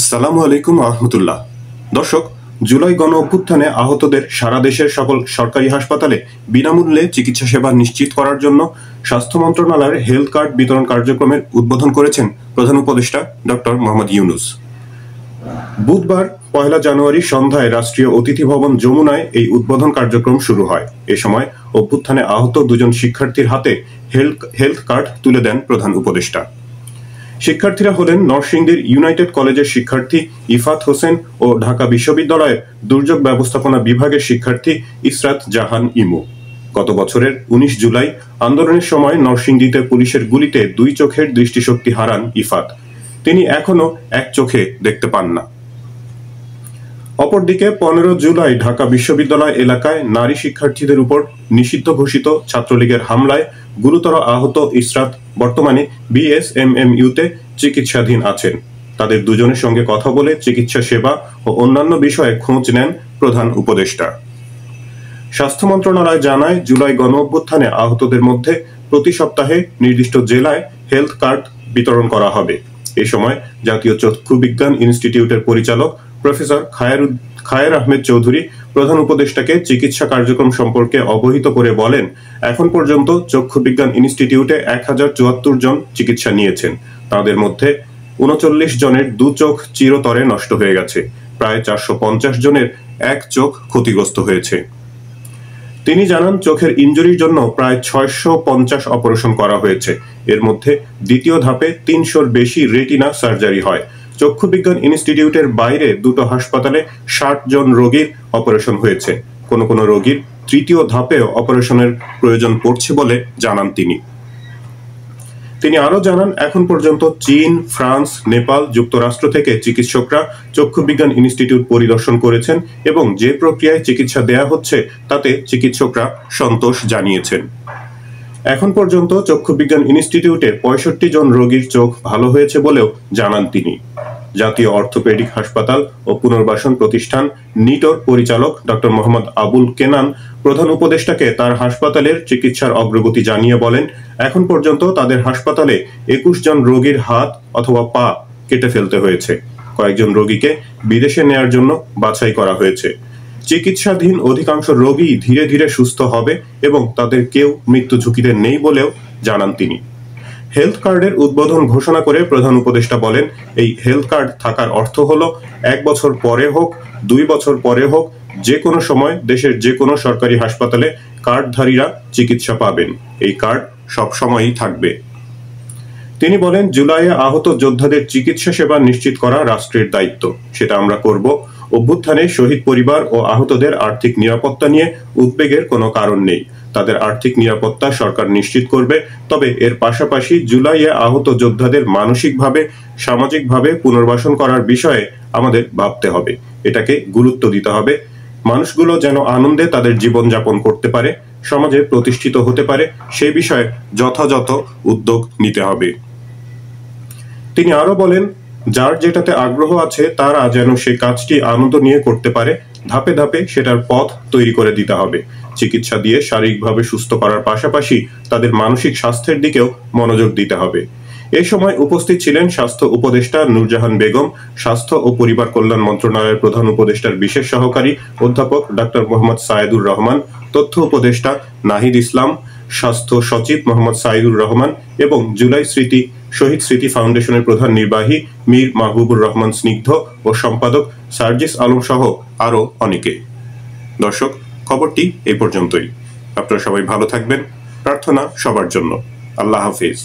আসসালামু আলাইকুম রহমতুল্লাহ। দর্শক, জুলাই গণ অভ্যুত্থানে আহতদের সারা দেশের সকল সরকারি হাসপাতালে বিনামূল্যে চিকিৎসা সেবা নিশ্চিত করার জন্য স্বাস্থ্য মন্ত্রণালয়ের হেলথ কার্ড বিতরণ কার্যক্রমের উদ্বোধন করেছেন প্রধান উপদেষ্টা ডক্টর মোহাম্মদ ইউনূস। বুধবার ১ জানুয়ারি সন্ধ্যায় রাষ্ট্রীয় অতিথি ভবন যমুনায় এই উদ্বোধন কার্যক্রম শুরু হয়। এ সময় অভ্যুত্থানে আহত দুজন শিক্ষার্থীর হাতে হেলথ কার্ড তুলে দেন প্রধান উপদেষ্টা। শিক্ষার্থীরা হলেন নরসিংদীর ইউনাইটেড কলেজের শিক্ষার্থী ইফাত হোসেন ও ঢাকা বিশ্ববিদ্যালয়ের দুর্যোগ ব্যবস্থাপনা বিভাগের শিক্ষার্থী ইসরাত জাহান ইমু। গত বছরের ১৯ জুলাই আন্দোলনের সময় নরসিংদীতে পুলিশের গুলিতে দুই চোখের দৃষ্টিশক্তি হারান ইফাত। তিনি এখনো এক চোখে দেখতে পান না। অপরদিকে ১৫ জুলাই ঢাকা বিশ্ববিদ্যালয় এলাকায় নারী শিক্ষার্থীদের উপর নিষিদ্ধ ঘোষিত ছাত্রলীগের হামলায় গুরুতর আহত ইসরাত বর্তমানে বিএসএমএমইউতে চিকিৎসাধীন আছেন। তাদের দুজনের সঙ্গে কথা বলে চিকিৎসা সেবা ও অন্যান্য বিষয়ে খোঁজ নেন প্রধান উপদেষ্টা। স্বাস্থ্য মন্ত্রণালয় জানায়, জুলাই গণ অভ্যুত্থানে আহতদের মধ্যে প্রতি সপ্তাহে নির্দিষ্ট জেলায় হেলথ কার্ড বিতরণ করা হবে। এ সময় জাতীয় চক্ষু বিজ্ঞান ইনস্টিটিউটের পরিচালক প্রফেসর খায়ের আহমেদ চৌধুরী প্রধান উপদেষ্টাকে চিকিৎসা কার্যক্রম সম্পর্কে অবহিত করে বলেন, এখন পর্যন্ত চক্ষু বিজ্ঞান ইনস্টিটিউটে ১০৭৪ জন চিকিৎসা নিয়েছেন। তাদের মধ্যে ৩৯ জনের দু চোখ চিরতরে নষ্ট হয়ে গেছে। প্রায় ৪৫০ জনের এক চোখ ক্ষতিগ্রস্ত হয়েছে। তিনি জানান, চোখের ইনজুরির জন্য প্রায় ৬৫০ অপারেশন করা হয়েছে। এর মধ্যে দ্বিতীয় ধাপে ৩০০-র বেশি রেটিনা সার্জারি হয়। চক্ষু বিজ্ঞান ইনস্টিটিউটের বাইরে দুটো হাসপাতালে ৬০ জন রোগীর অপারেশন হয়েছে। কোনো কোনো রোগীর তৃতীয় ধাপেও অপারেশনের প্রয়োজন পড়ছে বলে জানান তিনি। তিনি আরো জানান, এখন পর্যন্ত চীন, ফ্রান্স, নেপাল, যুক্তরাষ্ট্র থেকে চিকিৎসকরা চক্ষু বিজ্ঞান ইনস্টিটিউট পরিদর্শন করেছেন এবং যে প্রক্রিয়ায় চিকিৎসা দেয়া হচ্ছে তাতে চিকিৎসকরা সন্তোষ জানিয়েছেন। এখন পর্যন্ত চক্ষু বিজ্ঞান ইনস্টিটিউটে ৬৫ জন রোগীর চোখ ভালো হয়েছে বলেও জানান তিনি। জাতীয় অর্থোপেডিক হাসপাতাল ও পুনর্বাসন প্রতিষ্ঠান নিটোর পরিচালক ডক্টর মোহাম্মদ আবুল কেনান প্রধান উপদেষ্টাকে তার হাসপাতালের চিকিৎসার অগ্রগতি জানিয়ে বলেন, এখন পর্যন্ত তাদের হাসপাতালে ২১ জন রোগীর হাত অথবা পা কেটে ফেলতে হয়েছে। কয়েকজন রোগীকে বিদেশে নেয়ার জন্য বাছাই করা হয়েছে। চিকিৎসাধীন অধিকাংশ রোগী ধীরে ধীরে সুস্থ হবে এবং তাদের কেউ মৃত্যু ঝুঁকিতে নেই বলেও জানান তিনি। হেলথ কার্ডের উদ্বোধন ঘোষণা করে প্রধান উপদেষ্টা বলেন, এই হেলথ কার্ড থাকার অর্থ হলো ১ বছর পরে হোক, ২ বছর পরে হোক, যে কোনো সময় দেশের যে কোনো সরকারি হাসপাতালে কার্ডধারীরা চিকিৎসা পাবেন। এই কার্ড সব সময়ই থাকবে। তিনি বলেন, জুলাইয়ে আহত যোদ্ধাদের চিকিৎসা সেবা নিশ্চিত করা রাষ্ট্রের দায়িত্ব। সেটা আমরা করব। অভ্যুত্থানে শহীদ পরিবার ও আহতদের আর্থিক নিরাপত্তা নিয়ে উদ্বেগের কোনো কারণ নেই। তাদের আর্থিক নিরাপত্তা সরকার নিশ্চিত করবে। তবে এর পাশাপাশি জুলাইয়ে আহত যোদ্ধাদের মানসিকভাবে, সামাজিকভাবে পুনর্বাসন করার বিষয়ে আমাদের ভাবতে হবে। এটাকে গুরুত্ব দিতে হবে। মানুষগুলো যেন আনন্দে তাদের জীবন যাপন করতে পারে, সমাজে প্রতিষ্ঠিত হতে পারে, সেই বিষয়ে যথাযথ উদ্যোগ নিতে হবে। তিনি আরো বলেন, যার যেটাতে আগ্রহ আছে তারা যেন সেই কাজটি আনন্দ নিয়ে করতে পারে। ধাপে ধাপে সেটার পথ তৈরি করে দিতে হবে। চিকিৎসা দিয়ে শারীরিকভাবে সুস্থ করার পাশাপাশি তাদের মানসিক স্বাস্থ্যের দিকেও মনোযোগ দিতে হবে। এ সময় উপস্থিত ছিলেন স্বাস্থ্য উপদেষ্টা নূরজাহান বেগম, স্বাস্থ্য ও পরিবার কল্যাণ মন্ত্রণালয়ের প্রধান উপদেষ্টার বিশেষ সহকারী অধ্যাপক ডক্টর মোহাম্মদ সায়েদুর রহমান, তথ্য উপদেষ্টা নাহিদ ইসলাম, স্বাস্থ্য সচিব মোহাম্মদ সাইদুর রহমান এবং জুলাই শহীদ স্মৃতি ফাউন্ডেশনের প্রধান নির্বাহী মীর মাহবুবুর রহমান স্নিগ্ধ ও সম্পাদক সার্জিস আলম সহ আরো অনেকে। দর্শক, খবরটি এই পর্যন্তই। আপনারা সবাই ভালো থাকবেন। প্রার্থনা সবার জন্য। আল্লাহ হাফেজ।